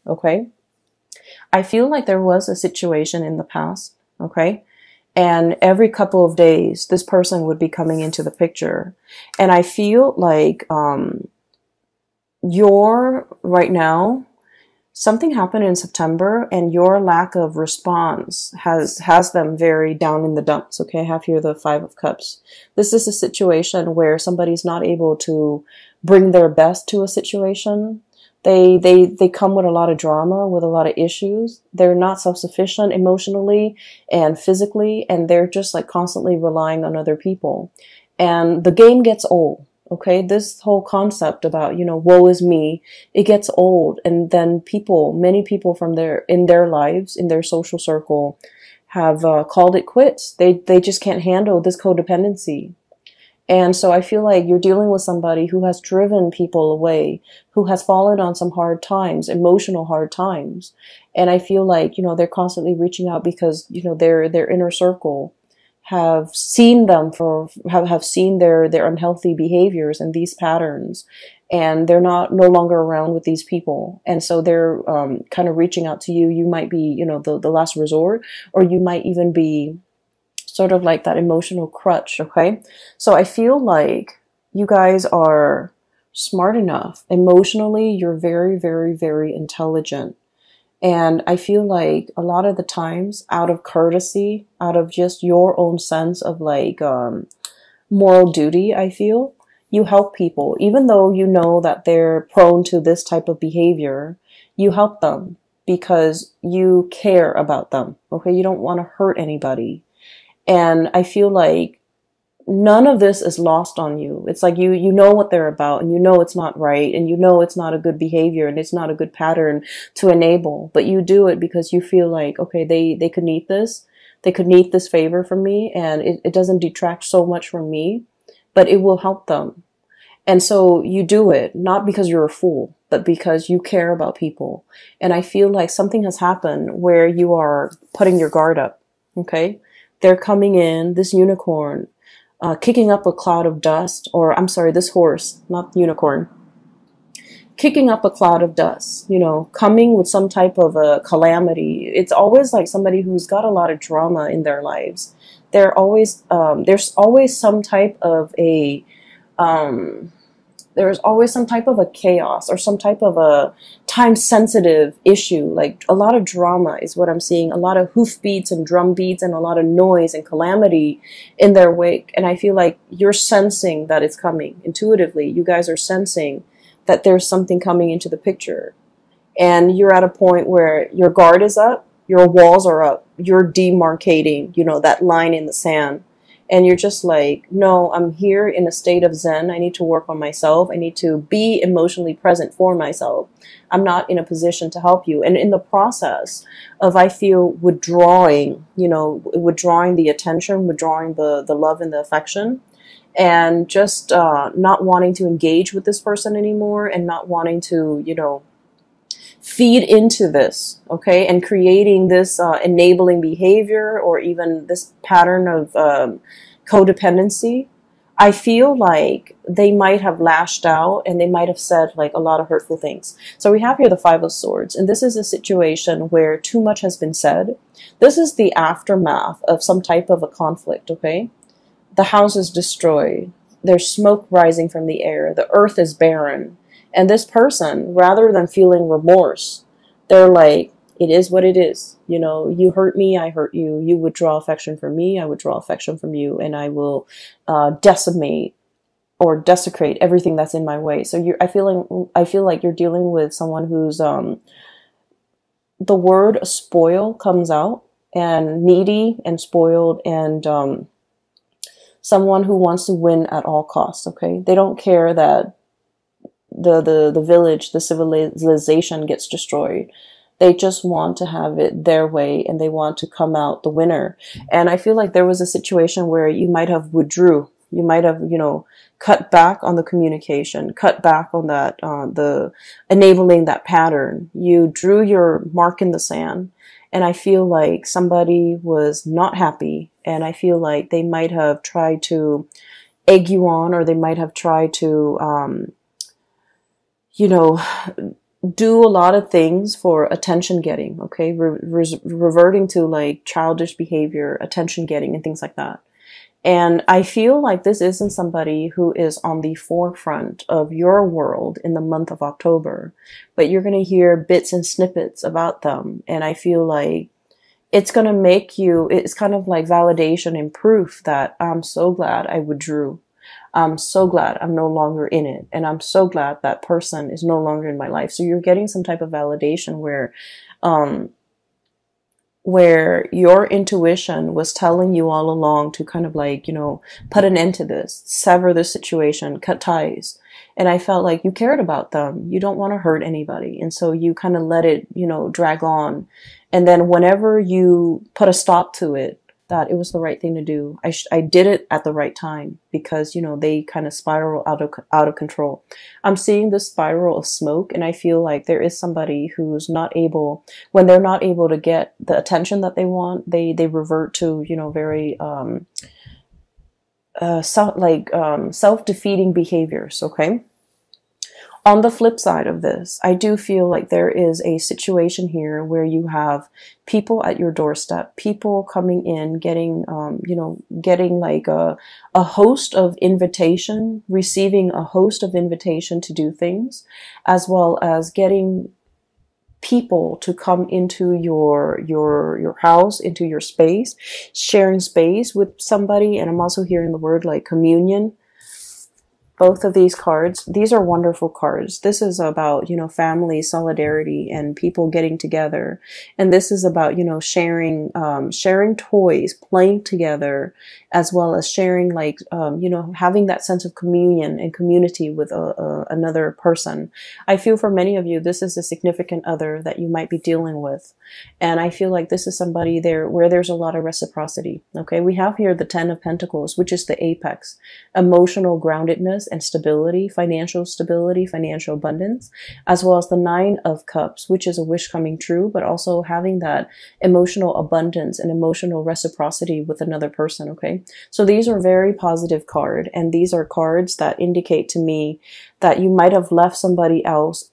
okay? I feel like there was a situation in the past, okay? And every couple of days, this person would be coming into the picture. And I feel like you're right now, something happened in September and your lack of response has them very down in the dumps, okay? I have here the Five of Cups. This is a situation where somebody's not able to bring their best to a situation. They come with a lot of drama, with a lot of issues. They're not self-sufficient emotionally and physically, and they're just like constantly relying on other people. And the game gets old. Okay, this whole concept about, woe is me, it gets old. And then many people in their lives, in their social circle, have called it quits. They just can't handle this codependency. And so I feel like you're dealing with somebody who has driven people away, who has fallen on some hard times, emotional hard times. And I feel like, they're constantly reaching out because, their inner circle have seen them have seen their unhealthy behaviors and these patterns, and they're no longer around with these people. And so they're kind of reaching out to you. You might be, the last resort, or you might even be sort of like that emotional crutch, okay? So I feel like you guys are smart enough. Emotionally, you're very, very, very intelligent. And I feel like a lot of the times, out of courtesy, out of just your own sense of like moral duty, I feel, you help people. Even though you know that they're prone to this type of behavior, you help them because you care about them, okay? You don't want to hurt anybody. And I feel like none of this is lost on you. It's like you know what they're about, and you know it's not right, and you know it's not a good behavior, and it's not a good pattern to enable. But you do it because you feel like, okay, they could need this. They could need this favor from me, and it doesn't detract so much from me, but it will help them. And so you do it, not because you're a fool, but because you care about people. And I feel like something has happened where you are putting your guard up, okay? They're coming in, this unicorn, kicking up a cloud of dust, or I'm sorry, this horse, not unicorn, kicking up a cloud of dust, coming with some type of a calamity. It's always like somebody who's got a lot of drama in their lives. There's always some type of a, there's always some type of a chaos or some type of a time-sensitive issue. Like a lot of drama is what I'm seeing. A lot of hoof beats and drum beats and a lot of noise and calamity in their wake. And I feel like you're sensing that it's coming intuitively. You guys are sensing that there's something coming into the picture. And you're at a point where your guard is up, your walls are up, you're demarcating, that line in the sand. And you're just like, no, I'm here in a state of Zen. I need to work on myself. I need to be emotionally present for myself. I'm not in a position to help you. And in the process of, I feel, withdrawing the attention, withdrawing the love and the affection, and just not wanting to engage with this person anymore, and not wanting to, feed into this, okay, and creating this enabling behavior or even this pattern of codependency, I feel like they might have lashed out and they might have said like a lot of hurtful things. So we have here the Five of Swords, and this is a situation where too much has been said. This is the aftermath of some type of a conflict, okay? The house is destroyed. There's smoke rising from the air. The earth is barren. And this person, rather than feeling remorse, they're like, it is what it is. You hurt me, I hurt you. You withdraw affection from me, I withdraw affection from you. And I will decimate or desecrate everything that's in my way. So I feel like you're dealing with someone who's, the word spoil comes out, and needy and spoiled, and someone who wants to win at all costs, okay? They don't care that the village, the civilization gets destroyed. They just want to have it their way, and they want to come out the winner. And I feel like there was a situation where you might have withdrew. You might have, cut back on the communication, cut back on that, the enabling that pattern. You drew your mark in the sand. And I feel like somebody was not happy. And I feel like they might have tried to egg you on, or they might have tried to, do a lot of things for attention getting, okay? Reverting to like childish behavior, attention getting, and things like that. And I feel like this isn't somebody who is on the forefront of your world in the month of October, but you're going to hear bits and snippets about them. And I feel like it's going to make you, it's kind of like validation and proof that I'm so glad I withdrew. I'm so glad I'm no longer in it. And I'm so glad that person is no longer in my life. So you're getting some type of validation where your intuition was telling you all along to kind of like, you know, put an end to this, sever the situation, cut ties. And I felt like you cared about them. You don't want to hurt anybody. And so you kind of let it, you know, drag on. And then whenever you put a stop to it, that it was the right thing to do. I did it at the right time because, you know, they kind of spiral out of control. I'm seeing this spiral of smoke, and I feel like there is somebody who's not able, when they're not able to get the attention that they want, they revert to, you know, very self-defeating behaviors. Okay. On the flip side of this, I do feel like there is a situation here where you have people at your doorstep, people coming in, getting, getting like a host of invitation, receiving a host of invitation to do things, as well as getting people to come into your house, into your space, sharing space with somebody. And I'm also hearing the word like communion. Both of these cards, these are wonderful cards. This is about, you know, family, solidarity, and people getting together. And this is about, you know, sharing toys, playing together, as well as sharing, like, having that sense of communion and community with another person. I feel for many of you, this is a significant other that you might be dealing with. And I feel like this is somebody there where there's a lot of reciprocity. Okay. We have here the 10 of Pentacles, which is the apex, emotional groundedness and stability, financial abundance, as well as the 9 of Cups, which is a wish coming true, but also having that emotional abundance and emotional reciprocity with another person. Okay. So these are very positive cards, and these are cards that indicate to me that you might have left somebody else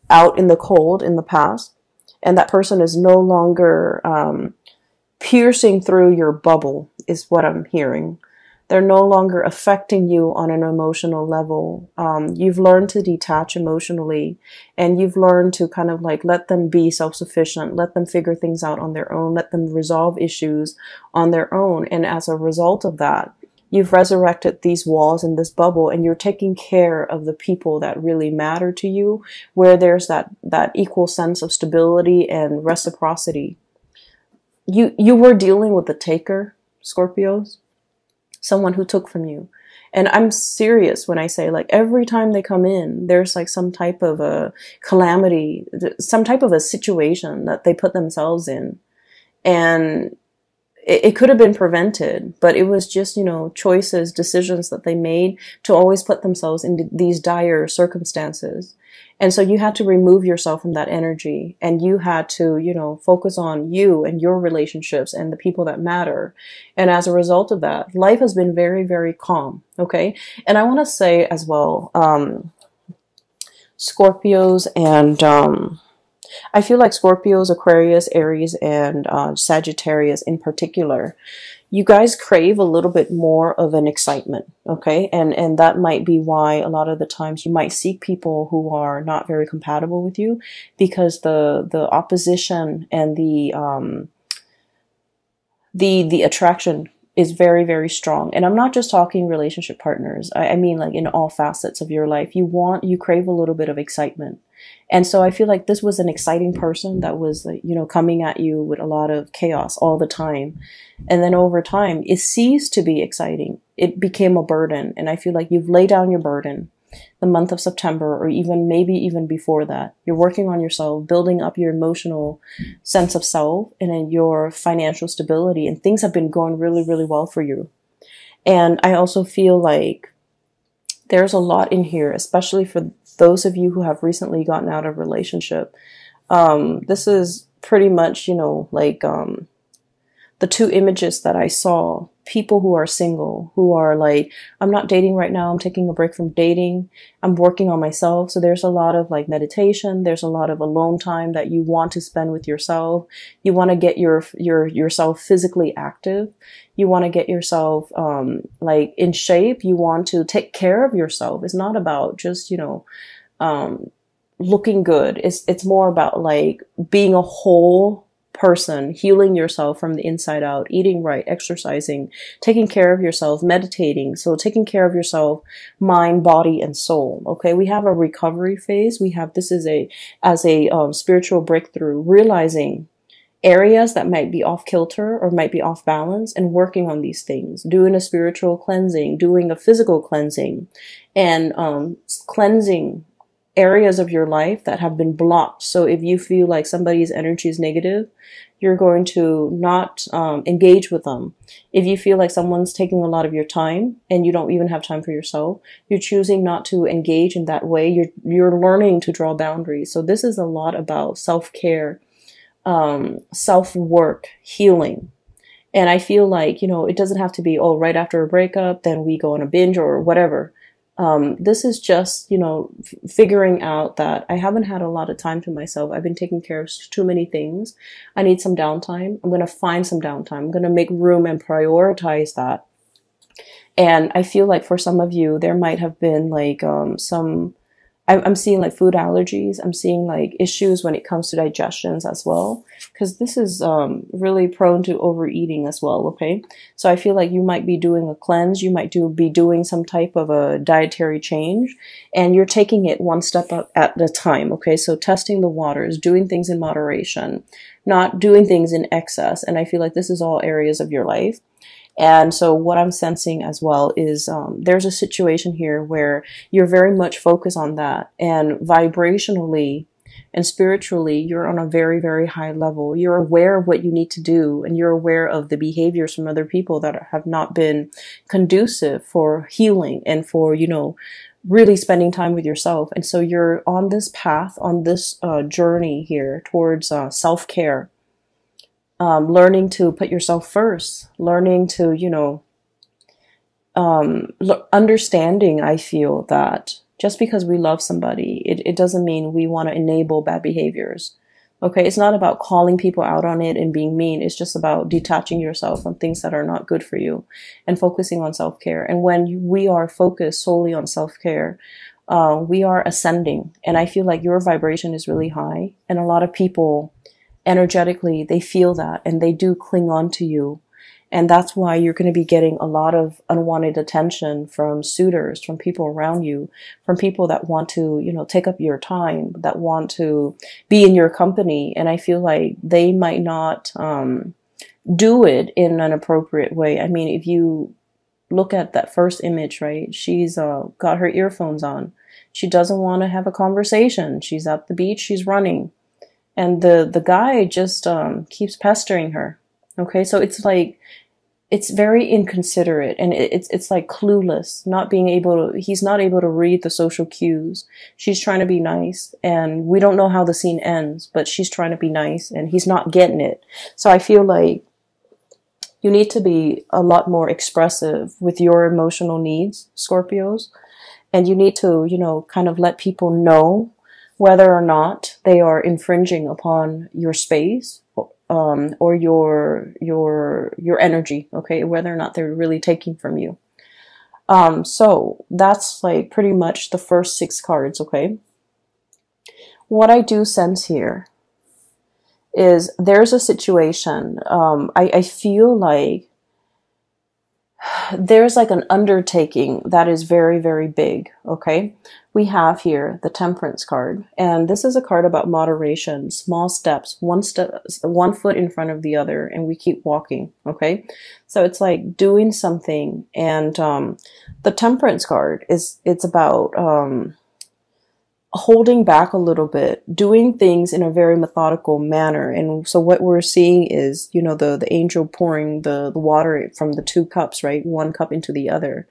out in the cold in the past, and that person is no longer piercing through your bubble, is what I'm hearing. They're no longer affecting you on an emotional level. You've learned to detach emotionally, and you've learned to kind of like let them be self-sufficient, let them figure things out on their own, let them resolve issues on their own. And as a result of that, you've resurrected these walls in this bubble, and you're taking care of the people that really matter to you, where there's that equal sense of stability and reciprocity. You were dealing with the taker, Scorpios. Someone who took from you. And I'm serious when I say, like, every time they come in, there's like some type of a calamity, some type of a situation that they put themselves in. And it could have been prevented, but it was just, you know, choices, decisions that they made to always put themselves in these dire circumstances. And so you had to remove yourself from that energy, and you had to, you know, focus on you and your relationships and the people that matter. And as a result of that, life has been very, very calm. Okay. And I want to say as well, Scorpios and, I feel like Scorpios, Aquarius, Aries, and Sagittarius in particular, you guys crave a little bit more of an excitement, okay? And that might be why a lot of the times you might seek people who are not very compatible with you, because the opposition and the attraction is very, very strong. And I'm not just talking relationship partners. I mean, like, in all facets of your life, you crave a little bit of excitement. And so I feel like this was an exciting person that was, you know, coming at you with a lot of chaos all the time. And then over time, it ceased to be exciting. It became a burden. And I feel like you've laid down your burden the month of September, or maybe even before that. You're working on yourself, building up your emotional sense of self and then your financial stability. And things have been going really, really well for you. And I also feel like there's a lot in here, especially for those of you who have recently gotten out of a relationship. This is pretty much, you know, like the two images that I saw. people who are single, who are like, I'm not dating right now, I'm taking a break from dating, I'm working on myself. So there's a lot of like meditation, there's a lot of alone time that you want to spend with yourself. You want to get yourself physically active. You want to get yourself like in shape. You want to take care of yourself. It's not about just, looking good. It's more about like being a whole person, healing yourself from the inside out, eating right, exercising, taking care of yourself, meditating. So taking care of yourself, mind, body, and soul. Okay. We have a recovery phase. We have, this is as a spiritual breakthrough, realizing areas that might be off kilter or might be off balance and working on these things, doing a spiritual cleansing, doing a physical cleansing, and cleansing areas of your life that have been blocked. So if you feel like somebody's energy is negative, you're going to not engage with them. If you feel like someone's taking a lot of your time and you don't even have time for yourself, you're choosing not to engage in that way. You're learning to draw boundaries. So this is a lot about self-care, self-work, healing. And I feel like, it doesn't have to be, right after a breakup, then we go on a binge or whatever. This is just, figuring out that I haven't had a lot of time to myself. I've been taking care of too many things. I need some downtime. I'm going to find some downtime. I'm going to make room and prioritize that. And I feel like for some of you, there might have been like I'm seeing like food allergies. I'm seeing like issues when it comes to digestions as well, because this is really prone to overeating as well. Okay. So I feel like you might be doing a cleanse. You might be doing some type of a dietary change, and you're taking it one step up at a time. Okay. So testing the waters, doing things in moderation, not doing things in excess. And I feel like this is all areas of your life. And so what I'm sensing as well is there's a situation here where you're very much focused on that. And vibrationally and spiritually, you're on a very, very high level. You're aware of what you need to do, and you're aware of the behaviors from other people that have not been conducive for healing and for, really spending time with yourself. And so you're on this path, on this journey here towards self-care. Learning to put yourself first, learning to, understanding, I feel that just because we love somebody, it doesn't mean we want to enable bad behaviors. Okay. It's not about calling people out on it and being mean. It's just about detaching yourself from things that are not good for you and focusing on self-care. And when we are focused solely on self-care, we are ascending. And I feel like your vibration is really high, and a lot of people energetically, they feel that and they do cling on to you. And that's why you're going to be getting a lot of unwanted attention from suitors, from people around you, from people that want to, take up your time, that want to be in your company. And I feel like they might not do it in an appropriate way. I mean, if you look at that first image, right, she's got her earphones on. She doesn't want to have a conversation. She's at the beach, she's running. And the guy just keeps pestering her. Okay, so it's like, it's very inconsiderate, and it's like clueless, he's not able to read the social cues. She's trying to be nice, and we don't know how the scene ends, but she's trying to be nice, and he's not getting it. So I feel like you need to be a lot more expressive with your emotional needs, Scorpios, and you need to, kind of let people know whether or not they are infringing upon your space, or your energy, okay, whether or not they're really taking from you. So that's like pretty much the first 6 cards, okay? What I do sense here is there's a situation, I feel like there's like an undertaking that is very, very big, okay? We have here the Temperance card, and this is a card about moderation, small steps, one foot in front of the other, and we keep walking, okay? So it's like doing something, and the Temperance card it's about holding back a little bit, doing things in a very methodical manner. And so what we're seeing is, the angel pouring the water from the 2 cups, right? 1 cup into the other.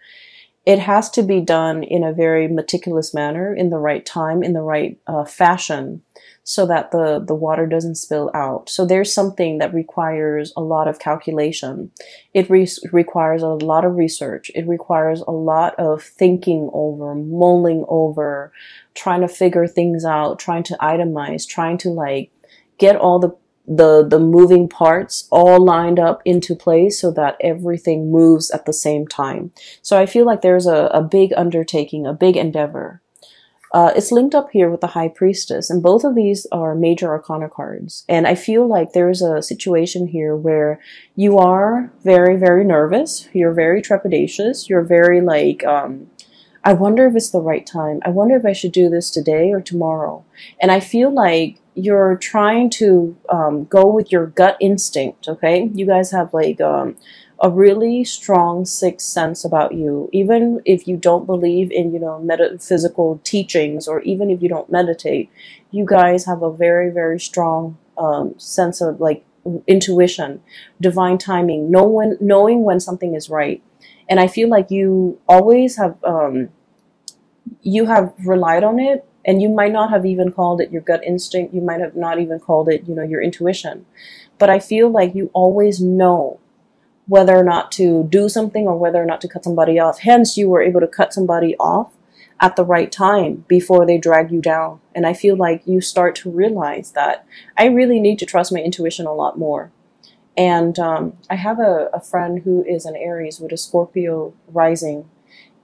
It has to be done in a very meticulous manner, in the right time, in the right fashion. so that the water doesn't spill out. So there's something that requires a lot of calculation. It requires a lot of research. It requires a lot of thinking over, mulling over, trying to figure things out, trying to itemize, trying to like get all the moving parts all lined up into place so that everything moves at the same time. So I feel like there's a big undertaking, a big endeavor. It's linked up here with the High Priestess, and both of these are major arcana cards. And I feel like there's a situation here where you are very, very nervous. You're very trepidatious. You're very like, I wonder if it's the right time. I wonder if I should do this today or tomorrow. And I feel like you're trying to go with your gut instinct, okay? You guys have like a really strong sixth sense about you. Even if you don't believe in, you know, metaphysical teachings, or even if you don't meditate, you guys have a very, very strong sense of like intuition, divine timing, knowing when something is right. And I feel like you always have relied on it, and you might not have even called it your gut instinct. You might have not even called it, you know, your intuition. But I feel like you always know whether or not to do something or whether or not to cut somebody off. Hence, you were able to cut somebody off at the right time before they drag you down. And I feel like you start to realize that I really need to trust my intuition a lot more. And I have a friend who is an Aries with a Scorpio rising,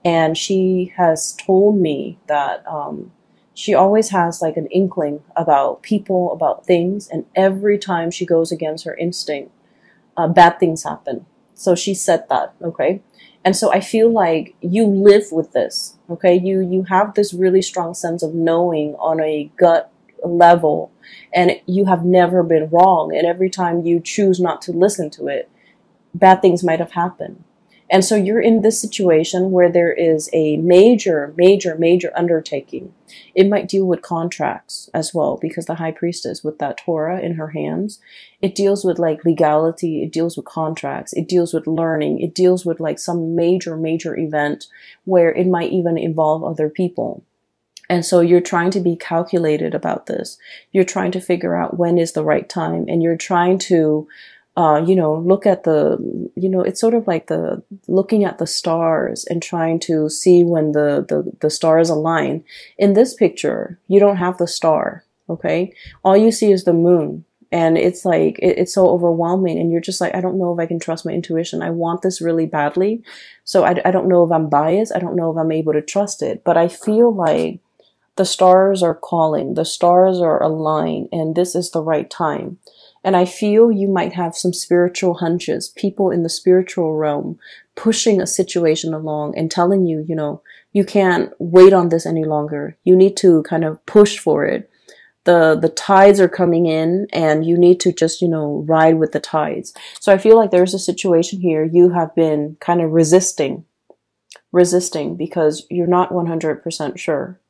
and she has told me that she always has like an inkling about people, about things, and every time she goes against her instinct, bad things happen. So she said that, okay? And so I feel like you live with this, okay? You have this really strong sense of knowing on a gut level, and you have never been wrong. And every time you choose not to listen to it, bad things might have happened. And so you're in this situation where there is a major, major, major undertaking. It might deal with contracts as well, because the High Priestess with that Torah in her hands, it deals with like legality, it deals with contracts, it deals with learning, it deals with like some major, major event where it might even involve other people. And so you're trying to be calculated about this. You're trying to figure out when is the right time, and you're trying to you know, look at the, you know, it's sort of like the looking at the stars and trying to see when the stars align. In this picture, you don't have the star, okay? All you see is the moon. And it's like, it's so overwhelming. And you're just like, I don't know if I can trust my intuition. I want this really badly. So I don't know if I'm biased. I don't know if I'm able to trust it. But I feel like the stars are calling. The stars are aligned. And this is the right time. And I feel you might have some spiritual hunches, people in the spiritual realm pushing a situation along and telling you, you know, you can't wait on this any longer. You need to kind of push for it. The tides are coming in, and you need to just, you know, ride with the tides. So I feel like there's a situation here you have been kind of resisting because you're not 100% sure.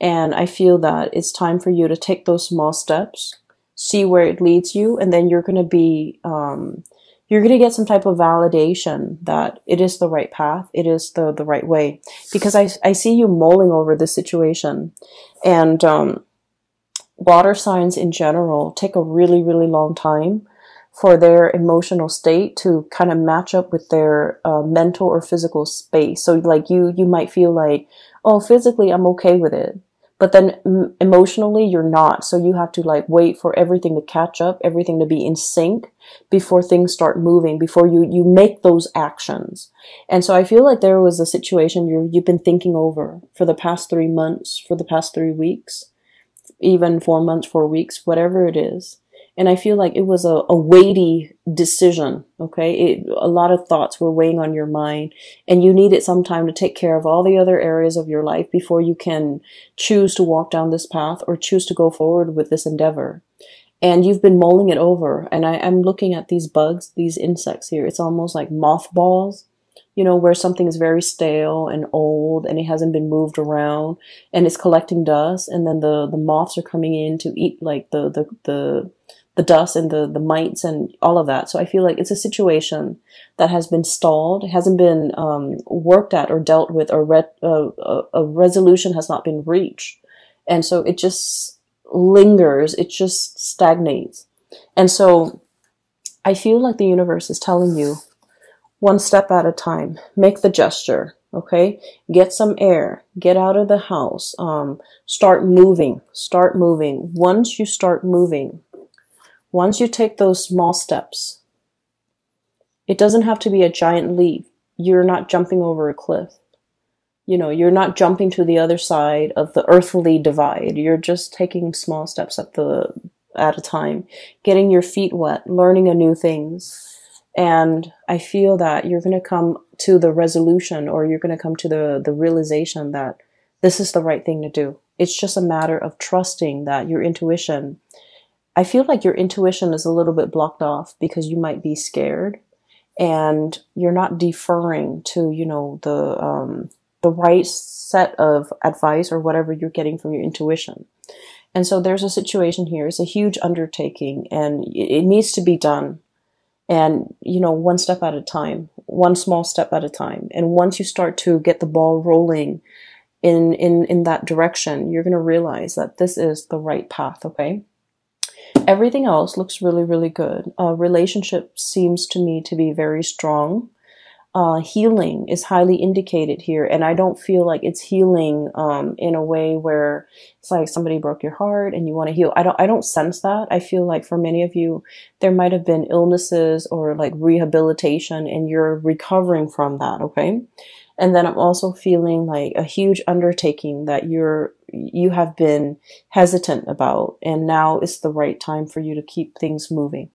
And I feel that it's time for you to take those small steps, see where it leads you, and then you're going to be, you're going to get some type of validation that it is the right path, it is the right way. Because I see you mulling over this situation. And water signs in general take a really, really long time for their emotional state to kind of match up with their mental or physical space. So like you might feel like, oh, physically I'm okay with it, but then emotionally you're not. So you have to like wait for everything to catch up, everything to be in sync before things start moving, before you make those actions. And so I feel like there was a situation you've been thinking over for the past 3 months, for the past 3 weeks, even 4 months, 4 weeks, whatever it is. And I feel like it was a weighty decision, okay? A lot of thoughts were weighing on your mind, and you needed some time to take care of all the other areas of your life before you can choose to walk down this path or choose to go forward with this endeavor. And you've been mulling it over, and I'm looking at these bugs, these insects here. It's almost like mothballs, you know, where something is very stale and old and it hasn't been moved around and it's collecting dust, and then the moths are coming in to eat like the dust and the mites and all of that. So I feel like it's a situation that has been stalled. It hasn't been worked at or dealt with, or a resolution has not been reached. And so it just lingers. It just stagnates. And so I feel like the universe is telling you, one step at a time, make the gesture, okay? Get some air, get out of the house, start moving. Once you start moving, once you take those small steps, it doesn't have to be a giant leap. You're not jumping over a cliff. You know, you're not jumping to the other side of the earthly divide. You're just taking small steps at a time, getting your feet wet, learning a new things. And I feel that you're going to come to the resolution, or you're going to come to the realization that this is the right thing to do. It's just a matter of trusting that your intuition, I feel like your intuition is a little bit blocked off because you might be scared and you're not deferring to, you know, the right set of advice or whatever you're getting from your intuition. And so there's a situation here. It's a huge undertaking and it needs to be done. And, you know, one step at a time, one small step at a time. And once you start to get the ball rolling in that direction, you're going to realize that this is the right path, okay? Everything else looks really, really good. Relationship seems to me to be very strong. Healing is highly indicated here, and I don't feel like it's healing in a way where it's like somebody broke your heart and you want to heal. I don't sense that. I feel like for many of you, there might have been illnesses or like rehabilitation, and you're recovering from that. Okay, and then I'm also feeling like a huge undertaking that you have been hesitant about, and now is the right time for you to keep things moving.